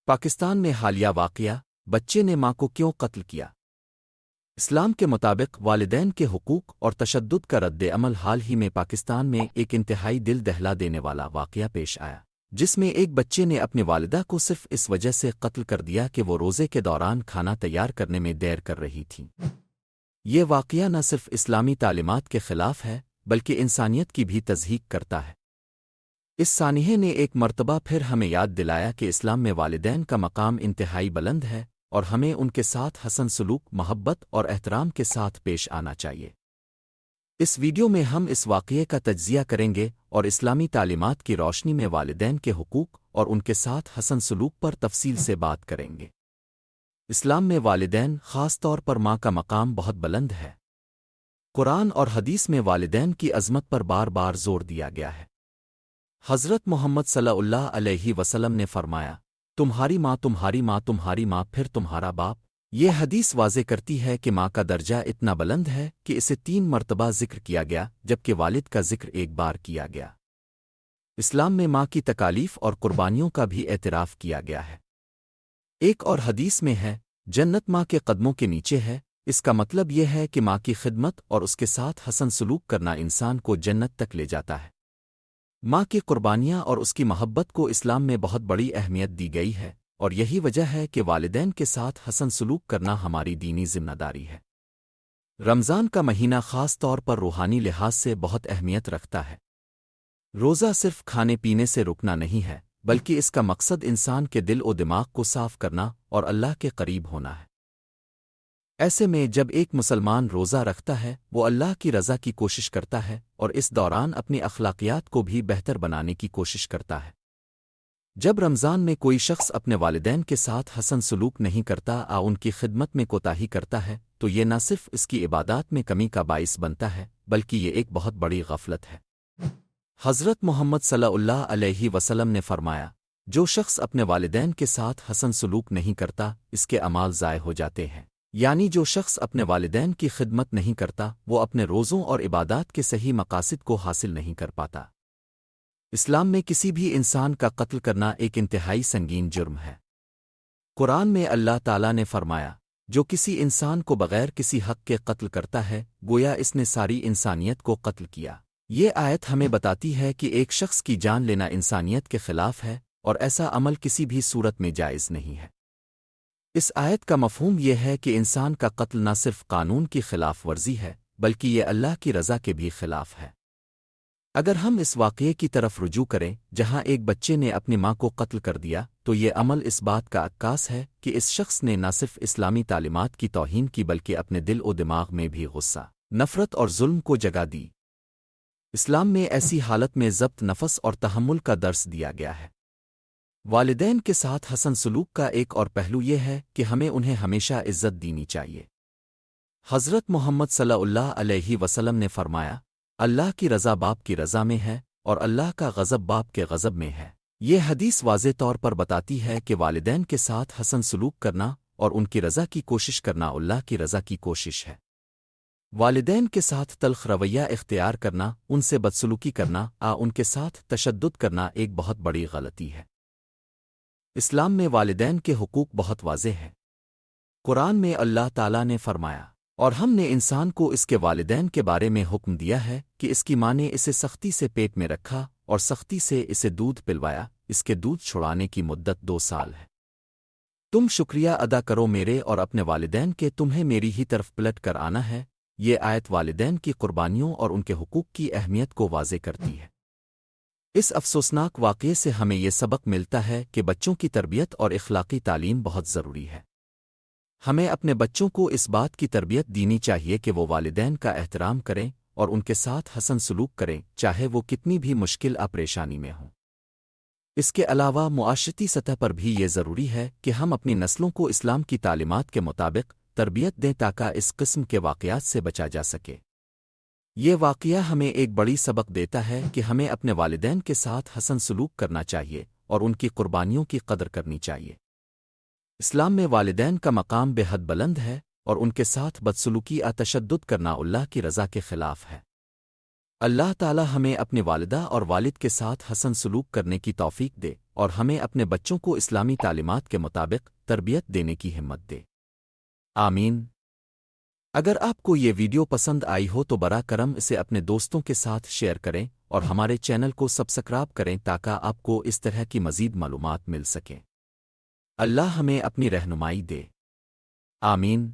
پاکستان میں حالیہ واقعہ، بچے نے ماں کو کیوں قتل کیا؟ اسلام کے مطابق والدین کے حقوق اور تشدد کا رد عمل حال ہی میں پاکستان میں ایک انتہائی دل دہلا دینے والا واقعہ پیش آیا، جس میں ایک بچے نے اپنی والدہ کو صرف اس وجہ سے قتل کر دیا کہ وہ روزے کے دوران کھانا تیار کرنے میں دیر کر رہی تھیں۔ یہ واقعہ نہ صرف اسلامی تعلیمات کے خلاف ہے بلکہ انسانیت کی بھی تضحیق کرتا ہے۔ اس سانحے نے ایک مرتبہ پھر ہمیں یاد دلایا کہ اسلام میں والدین کا مقام انتہائی بلند ہے اور ہمیں ان کے ساتھ حسن سلوک، محبت اور احترام کے ساتھ پیش آنا چاہیے۔ اس ویڈیو میں ہم اس واقعے کا تجزیہ کریں گے اور اسلامی تعلیمات کی روشنی میں والدین کے حقوق اور ان کے ساتھ حسن سلوک پر تفصیل سے بات کریں گے۔ اسلام میں والدین، خاص طور پر ماں کا مقام بہت بلند ہے۔ قرآن اور حدیث میں والدین کی عظمت پر بار بار زور دیا گیا ہے۔ حضرت محمد صلی اللہ علیہ وسلم نے فرمایا، تمہاری ماں تمہاری ماں، تمہاری ماں پھر تمہارا باپ۔ یہ حدیث واضح کرتی ہے کہ ماں کا درجہ اتنا بلند ہے کہ اسے 3 مرتبہ ذکر کیا گیا، جبکہ والد کا ذکر ایک بار کیا گیا۔ اسلام میں ماں کی تکالیف اور قربانیوں کا بھی اعتراف کیا گیا ہے۔ ایک اور حدیث میں ہے، جنت ماں کے قدموں کے نیچے ہے۔ اس کا مطلب یہ ہے کہ ماں کی خدمت اور اس کے ساتھ حسن سلوک کرنا انسان کو جنت تک لے جاتا ہے۔ ماں کی قربانیاں اور اس کی محبت کو اسلام میں بہت بڑی اہمیت دی گئی ہے، اور یہی وجہ ہے کہ والدین کے ساتھ حسن سلوک کرنا ہماری دینی ذمہ داری ہے۔ رمضان کا مہینہ خاص طور پر روحانی لحاظ سے بہت اہمیت رکھتا ہے۔ روزہ صرف کھانے پینے سے رکنا نہیں ہے، بلکہ اس کا مقصد انسان کے دل و دماغ کو صاف کرنا اور اللہ کے قریب ہونا ہے۔ ایسے میں جب ایک مسلمان روزہ رکھتا ہے، وہ اللہ کی رضا کی کوشش کرتا ہے اور اس دوران اپنی اخلاقیات کو بھی بہتر بنانے کی کوشش کرتا ہے۔ جب رمضان میں کوئی شخص اپنے والدین کے ساتھ حسن سلوک نہیں کرتا ان کی خدمت میں کوتاہی کرتا ہے، تو یہ نہ صرف اس کی عبادات میں کمی کا باعث بنتا ہے بلکہ یہ ایک بہت بڑی غفلت ہے۔ حضرت محمد صلی اللہ علیہ وسلم نے فرمایا، جو شخص اپنے والدین کے ساتھ حسن سلوک نہیں کرتا، اس کے اعمال ضائع ہو جاتے ہیں۔ یعنی جو شخص اپنے والدین کی خدمت نہیں کرتا، وہ اپنے روزوں اور عبادات کے صحیح مقاصد کو حاصل نہیں کر پاتا۔ اسلام میں کسی بھی انسان کا قتل کرنا ایک انتہائی سنگین جرم ہے۔ قرآن میں اللہ تعالیٰ نے فرمایا، جو کسی انسان کو بغیر کسی حق کے قتل کرتا ہے، گویا اس نے ساری انسانیت کو قتل کیا۔ یہ آیت ہمیں بتاتی ہے کہ ایک شخص کی جان لینا انسانیت کے خلاف ہے، اور ایسا عمل کسی بھی صورت میں جائز نہیں ہے۔ اس آیت کا مفہوم یہ ہے کہ انسان کا قتل نہ صرف قانون کی خلاف ورزی ہے بلکہ یہ اللہ کی رضا کے بھی خلاف ہے۔ اگر ہم اس واقعے کی طرف رجوع کریں جہاں ایک بچے نے اپنی ماں کو قتل کر دیا، تو یہ عمل اس بات کا عکاس ہے کہ اس شخص نے نہ صرف اسلامی تعلیمات کی توہین کی بلکہ اپنے دل و دماغ میں بھی غصہ، نفرت اور ظلم کو جگہ دی۔ اسلام میں ایسی حالت میں ضبط نفس اور تحمل کا درس دیا گیا ہے۔ والدین کے ساتھ حسن سلوک کا ایک اور پہلو یہ ہے کہ ہمیں انہیں ہمیشہ عزت دینی چاہیے۔ حضرت محمد صلی اللہ علیہ وسلم نے فرمایا، اللہ کی رضا باپ کی رضا میں ہے اور اللہ کا غضب باپ کے غضب میں ہے۔ یہ حدیث واضح طور پر بتاتی ہے کہ والدین کے ساتھ حسن سلوک کرنا اور ان کی رضا کی کوشش کرنا اللہ کی رضا کی کوشش ہے۔ والدین کے ساتھ تلخ رویہ اختیار کرنا، ان سے بدسلوکی کرنا ان کے ساتھ تشدد کرنا ایک بہت بڑی غلطی ہے۔ اسلام میں والدین کے حقوق بہت واضح ہیں۔ قرآن میں اللہ تعالیٰ نے فرمایا، اور ہم نے انسان کو اس کے والدین کے بارے میں حکم دیا ہے کہ اس کی ماں نے اسے سختی سے پیٹ میں رکھا اور سختی سے اسے دودھ پلوایا، اس کے دودھ چھڑانے کی مدت 2 سال ہے۔ تم شکریہ ادا کرو میرے اور اپنے والدین کے، تمہیں میری ہی طرف پلٹ کر آنا ہے۔ یہ آیت والدین کی قربانیوں اور ان کے حقوق کی اہمیت کو واضح کرتی ہے۔ اس افسوسناک واقعے سے ہمیں یہ سبق ملتا ہے کہ بچوں کی تربیت اور اخلاقی تعلیم بہت ضروری ہے۔ ہمیں اپنے بچوں کو اس بات کی تربیت دینی چاہیے کہ وہ والدین کا احترام کریں اور ان کے ساتھ حسن سلوک کریں، چاہے وہ کتنی بھی مشکل پریشانی میں ہوں۔ اس کے علاوہ معاشرتی سطح پر بھی یہ ضروری ہے کہ ہم اپنی نسلوں کو اسلام کی تعلیمات کے مطابق تربیت دیں تاکہ اس قسم کے واقعات سے بچا جا سکے۔ یہ واقعہ ہمیں ایک بڑی سبق دیتا ہے کہ ہمیں اپنے والدین کے ساتھ حسن سلوک کرنا چاہیے اور ان کی قربانیوں کی قدر کرنی چاہیے۔ اسلام میں والدین کا مقام بے حد بلند ہے اور ان کے ساتھ بدسلوکی تشدد کرنا اللہ کی رضا کے خلاف ہے۔ اللہ تعالی ہمیں اپنی والدہ اور والد کے ساتھ حسن سلوک کرنے کی توفیق دے، اور ہمیں اپنے بچوں کو اسلامی تعلیمات کے مطابق تربیت دینے کی ہمت دے۔ آمین۔ اگر آپ کو یہ ویڈیو پسند آئی ہو تو براہ کرم اسے اپنے دوستوں کے ساتھ شیئر کریں اور ہمارے چینل کو سبسکرائب کریں تاکہ آپ کو اس طرح کی مزید معلومات مل سکیں۔ اللہ ہمیں اپنی رہنمائی دے۔ آمین۔